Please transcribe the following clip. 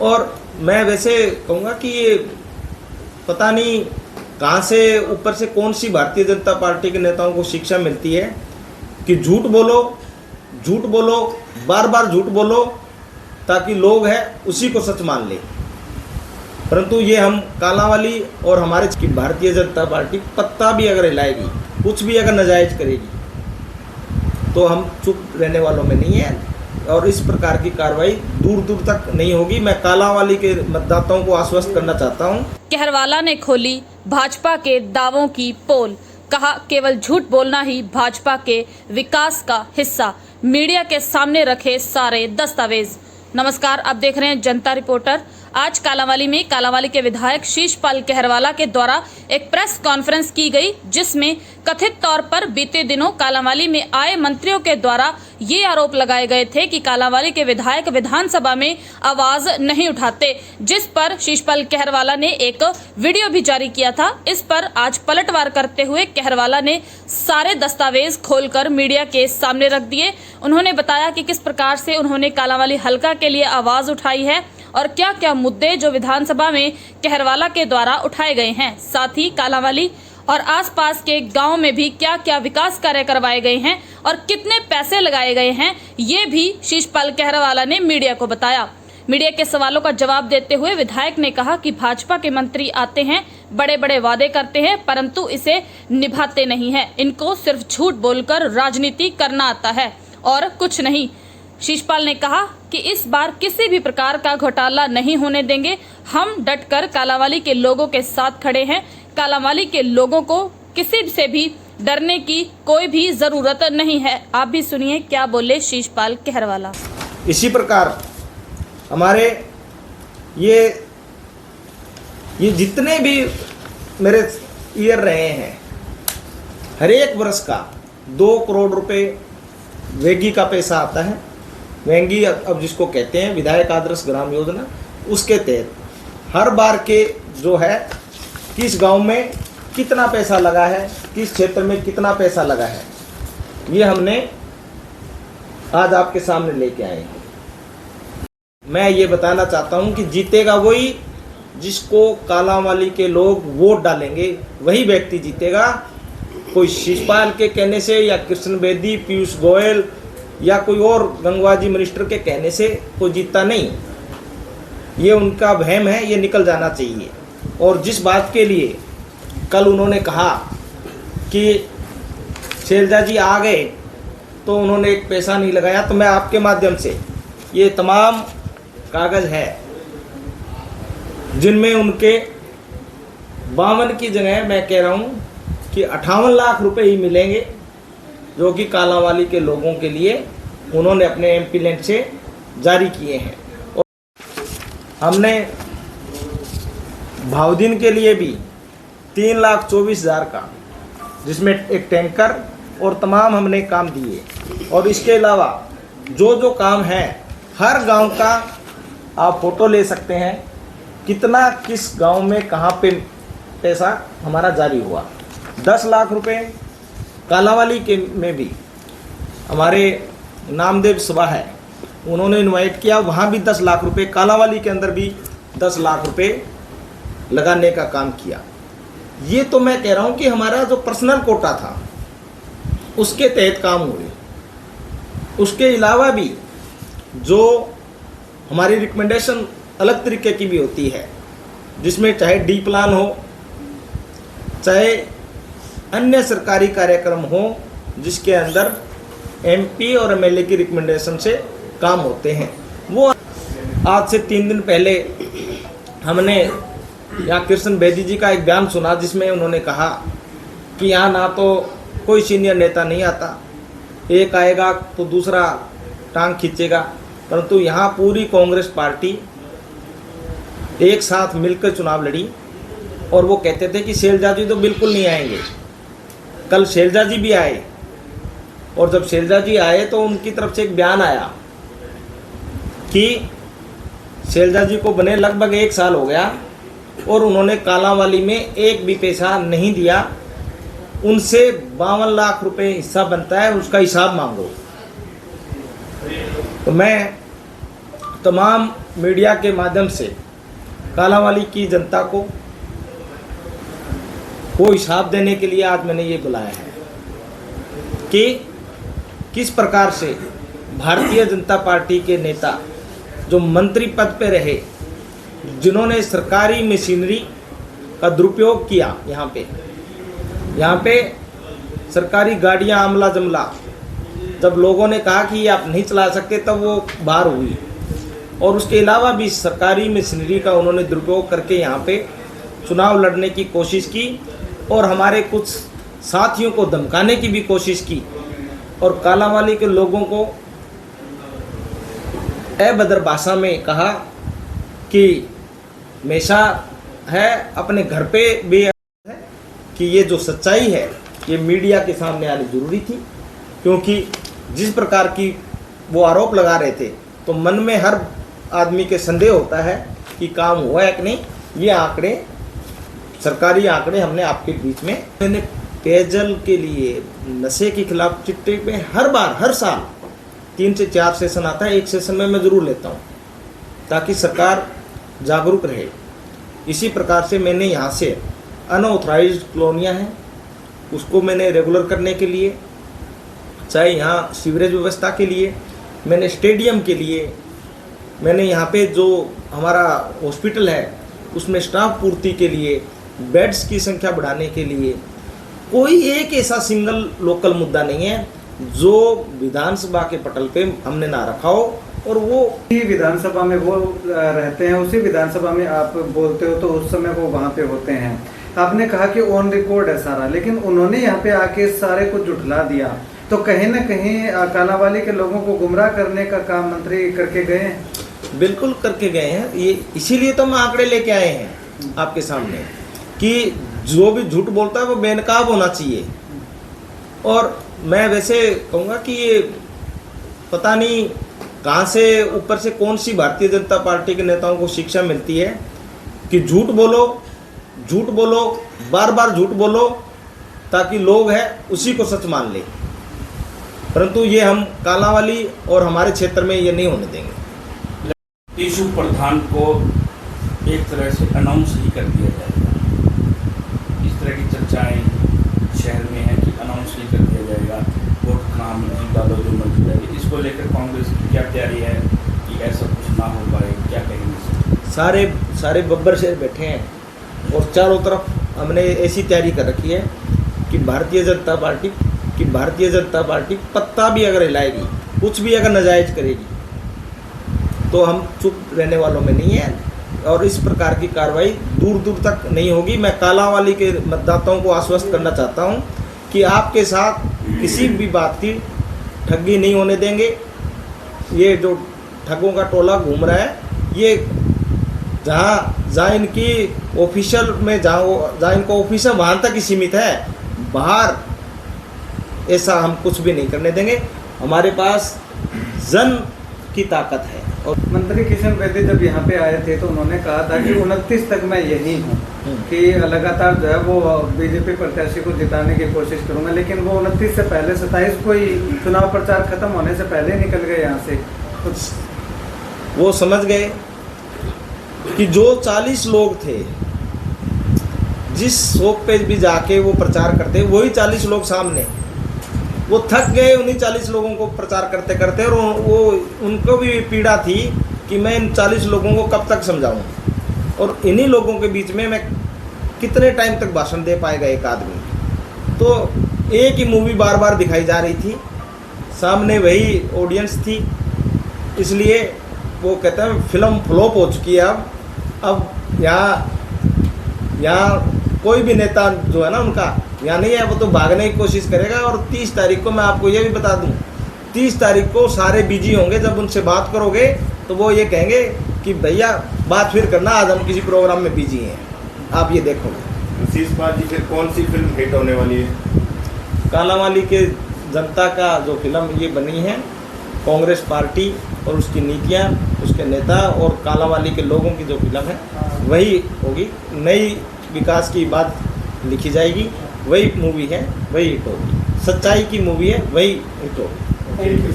और मैं वैसे कहूँगा कि ये पता नहीं कहाँ से ऊपर से कौन सी भारतीय जनता पार्टी के नेताओं को शिक्षा मिलती है कि झूठ बोलो, बार बार झूठ बोलो ताकि लोग है उसी को सच मान ले। परंतु ये हम कालांवाली और हमारे भारतीय जनता पार्टी पत्ता भी अगर हिलाएगी, कुछ भी अगर नाजायज करेगी, तो हम चुप रहने वालों में नहीं है और इस प्रकार की कार्रवाई दूर दूर तक नहीं होगी। मैं कालांवाली के मतदाताओं को आश्वस्त करना चाहता हूं। कहरवाला ने खोली भाजपा के दावों की पोल, कहा केवल झूठ बोलना ही भाजपा के विकास का हिस्सा, मीडिया के सामने रखे सारे दस्तावेज। नमस्कार, आप देख रहे हैं जनता रिपोर्टर। आज कालांवाली के विधायक शीशपाल कहरवाला के द्वारा एक प्रेस कॉन्फ्रेंस की गई, जिसमें कथित तौर पर बीते दिनों कालांवाली में आए मंत्रियों के द्वारा ये आरोप लगाए गए थे कि कालांवाली के विधायक विधानसभा में आवाज नहीं उठाते, जिस पर शीशपाल कहरवाला ने एक वीडियो भी जारी किया था। इस पर आज पलटवार करते हुए कहरवाला ने सारे दस्तावेज खोलकर मीडिया के सामने रख दिए। उन्होंने बताया कि किस प्रकार से उन्होंने कालांवाली हलका के लिए आवाज उठाई है और क्या क्या मुद्दे जो विधानसभा में कहरवाला के द्वारा उठाए गए हैं, साथ ही कालांवाली और आसपास के गांव में भी क्या क्या विकास कार्य करवाए गए हैं और कितने पैसे लगाए गए हैं, ये भी शीशपाल कहरवाला ने मीडिया को बताया। मीडिया के सवालों का जवाब देते हुए विधायक ने कहा कि भाजपा के मंत्री आते हैं, बड़े बड़े वादे करते हैं, परंतु इसे निभाते नहीं है। इनको सिर्फ झूठ बोलकर राजनीति करना आता है और कुछ नहीं। शीशपाल ने कहा कि इस बार किसी भी प्रकार का घोटाला नहीं होने देंगे। हम डटकर कालांवाली के लोगों के साथ खड़े हैं। कालांवाली के लोगों को किसी से भी डरने की कोई भी जरूरत नहीं है। आप भी सुनिए क्या बोले शीशपाल कहरवाला। इसी प्रकार हमारे ये जितने भी मेरे ईयर रहे हैं, हर एक वर्ष का 2 करोड़ रुपए वेगी का पैसा आता है। वेंगी अब जिसको कहते हैं विधायक आदर्श ग्राम योजना, उसके तहत हर बार के जो है किस गांव में कितना पैसा लगा है, किस क्षेत्र में कितना पैसा लगा है, ये हमने आज आपके सामने लेके आए हैं। मैं ये बताना चाहता हूं कि जीतेगा वही जिसको कालांवाली के लोग वोट डालेंगे, वही व्यक्ति जीतेगा। कोई शीशपाल के कहने से या कृष्ण बेदी, पीयूष गोयल या कोई और गंगवाजी मिनिस्टर के कहने से कोई जीतता नहीं। ये उनका वहम है, ये निकल जाना चाहिए। और जिस बात के लिए कल उन्होंने कहा कि शैलजा जी आ गए तो उन्होंने एक पैसा नहीं लगाया, तो मैं आपके माध्यम से ये तमाम कागज है जिनमें उनके 52 की जगह मैं कह रहा हूँ कि 58 लाख रुपए ही मिलेंगे, जो कि कालांवाली के लोगों के लिए उन्होंने अपने एमपी लैंड से जारी किए हैं। और हमने भावदीन के लिए भी 3,24,000 का, जिसमें एक टैंकर और तमाम हमने काम दिए। और इसके अलावा जो काम है हर गांव का आप फोटो ले सकते हैं, कितना किस गांव में कहां पे पैसा हमारा जारी हुआ। 10 लाख रुपए कालांवाली के में भी हमारे नामदेव सभा है, उन्होंने इनवाइट किया, वहाँ भी 10 लाख रुपए, कालांवाली के अंदर भी 10 लाख रुपए लगाने का काम किया। ये तो मैं कह रहा हूँ कि हमारा जो पर्सनल कोटा था उसके तहत काम हुए। उसके अलावा भी जो हमारी रिकमेंडेशन अलग तरीके की भी होती है, जिसमें चाहे डी प्लान हो, चाहे अन्य सरकारी कार्यक्रम हो, जिसके अंदर एमपी और एमएलए की रिकमेंडेशन से काम होते हैं। वो आज से 3 दिन पहले हमने यहाँ कृष्ण बेदी जी का एक बयान सुना, जिसमें उन्होंने कहा कि यहाँ ना तो कोई सीनियर नेता नहीं आता, एक आएगा तो दूसरा टांग खींचेगा, परंतु यहाँ पूरी कांग्रेस पार्टी एक साथ मिलकर चुनाव लड़ी। और वो कहते थे कि शैलजा जी तो बिल्कुल नहीं आएंगे। कल शैलजा जी भी आए, और जब शैलजा जी आए तो उनकी तरफ से एक बयान आया कि शैलजा जी को बने लगभग 1 साल हो गया और उन्होंने कालांवाली में एक भी पैसा नहीं दिया, उनसे 52 लाख रुपए हिस्सा बनता है, उसका हिसाब मांगो। तो मैं तमाम मीडिया के माध्यम से कालांवाली की जनता को हिसाब देने के लिए आज मैंने ये बुलाया है कि किस प्रकार से भारतीय जनता पार्टी के नेता जो मंत्री पद पे रहे, जिन्होंने सरकारी मशीनरी का दुरुपयोग किया, यहाँ पे सरकारी गाड़ियाँ आमला जमला, जब लोगों ने कहा कि ये आप नहीं चला सकते तब वो बाहर हुई। और उसके अलावा भी सरकारी मशीनरी का उन्होंने दुरुपयोग करके यहाँ पे चुनाव लड़ने की कोशिश की और हमारे कुछ साथियों को धमकाने की भी कोशिश की और कालांवाली के लोगों को अभद्र भाषा में कहा कि हमेशा है अपने घर पे भी है कि ये जो सच्चाई है ये मीडिया के सामने आनी जरूरी थी, क्योंकि जिस प्रकार की वो आरोप लगा रहे थे तो मन में हर आदमी के संदेह होता है कि काम हुआ है कि नहीं। ये आंकड़े, सरकारी आंकड़े हमने आपके बीच में, मैंने पेयजल के लिए, नशे के खिलाफ चिट्ठे में हर साल 3 से 4 सेशन आता है। एक सेशन में मैं ज़रूर लेता हूँ ताकि सरकार जागरूक रहे। इसी प्रकार से मैंने यहाँ से अनऑथराइज्ड कॉलोनियाँ हैं उसको मैंने रेगुलर करने के लिए, चाहे यहाँ सीवरेज व्यवस्था के लिए, मैंने स्टेडियम के लिए, मैंने यहाँ पे जो हमारा हॉस्पिटल है उसमें स्टाफ पूर्ति के लिए, बेड्स की संख्या बढ़ाने के लिए, कोई एक ऐसा सिंगल लोकल मुद्दा नहीं है जो विधानसभा के पटल पे हमने ना रखा हो। और वो विधानसभा में वो रहते हैं, उसी विधानसभा में आप बोलते हो तो उस समय वो वहाँ पे होते हैं। आपने कहा कि ऑन रिकॉर्ड है सारा, लेकिन उन्होंने यहाँ पे आके सारे को झुठला दिया, तो कहीं ना कहीं कालांवाली के लोगों को गुमराह करने का काम मंत्री करके गए हैं। बिल्कुल करके गए हैं, ये इसीलिए तो हम आंकड़े लेके आए हैं आपके सामने कि जो भी झूठ बोलता है वो बेनकाब होना चाहिए। और मैं वैसे कहूँगा कि ये पता नहीं कहाँ से ऊपर से कौन सी भारतीय जनता पार्टी के नेताओं को शिक्षा मिलती है कि झूठ बोलो, बार बार झूठ बोलो ताकि लोग हैं उसी को सच मान ले। परंतु ये हम कालांवाली और हमारे क्षेत्र में ये नहीं होने देंगे। टिशु प्रधान को एक तरह से अनाउंस ही कर दिया जाएगा। इस तरह की चर्चाएं शहर में है कि अनाउंस ही कर दिया जाएगा, वोट कहाँ मिलती डालो जो मर्जी जाएगी। इसको लेकर कांग्रेस की क्या तैयारी है कि ऐसा कुछ ना हो पाए, क्या कहेंगे? सारे बब्बर शेर बैठे हैं और चारों तरफ हमने ऐसी तैयारी कर रखी है कि भारतीय जनता पार्टी पत्ता भी अगर हिलाएगी, कुछ भी अगर नाजायज करेगी तो हम चुप रहने वालों में नहीं है और इस प्रकार की कार्रवाई दूर दूर तक नहीं होगी। मैं कालांवाली के मतदाताओं को आश्वस्त करना चाहता हूं कि आपके साथ किसी भी बात की ठगी नहीं होने देंगे। ये जो ठगों का टोला घूम रहा है, ये जहाँ इनकी ऑफिशियल में जहाँ इनका ऑफिस है वहाँ तक ही सीमित है, बाहर ऐसा हम कुछ भी नहीं करने देंगे। हमारे पास जन की ताकत है। और मंत्री किशन बेदी जब यहाँ पे आए थे तो उन्होंने कहा था कि 29 तक मैं यही हूँ कि लगातार जो है वो बीजेपी प्रत्याशी को जिताने की कोशिश करूँगा, लेकिन वो 29 से पहले 27 को ही चुनाव प्रचार खत्म होने से पहले निकल गए यहाँ से। वो समझ गए कि जो 40 लोग थे जिस शौक पे भी जाके वो प्रचार करते, वही 40 लोग सामने, वो थक गए उन्हीं 40 लोगों को प्रचार करते करते। और वो उनको भी पीड़ा थी कि मैं इन 40 लोगों को कब तक समझाऊं और इन्हीं लोगों के बीच में मैं कितने टाइम तक भाषण दे पाएगा एक आदमी। तो एक ही मूवी बार बार दिखाई जा रही थी, सामने वही ऑडियंस थी, इसलिए वो कहते हैं फिल्म फ्लॉप हो चुकी है। अब यहाँ कोई भी नेता जो है ना उनका यहाँ नहीं है, वो तो भागने की कोशिश करेगा। और 30 तारीख को मैं आपको ये भी बता दूं, 30 तारीख को सारे बिजी होंगे। जब उनसे बात करोगे तो वो ये कहेंगे कि भैया बात फिर करना, आज हम किसी प्रोग्राम में बिजी हैं। आप ये देखोगे। इस बार जी फिर कौन सी फिल्म हिट होने वाली है? कालांवाली के जनता का जो फिल्म ये बनी है, कांग्रेस पार्टी और उसकी नीतियाँ, उसके नेता और कालांवाली के लोगों की जो फिल्म है वही होगी। नई विकास की बात लिखी जाएगी, वही मूवी है, वही हिट होगी। सच्चाई की मूवी है, वही हिट होगी।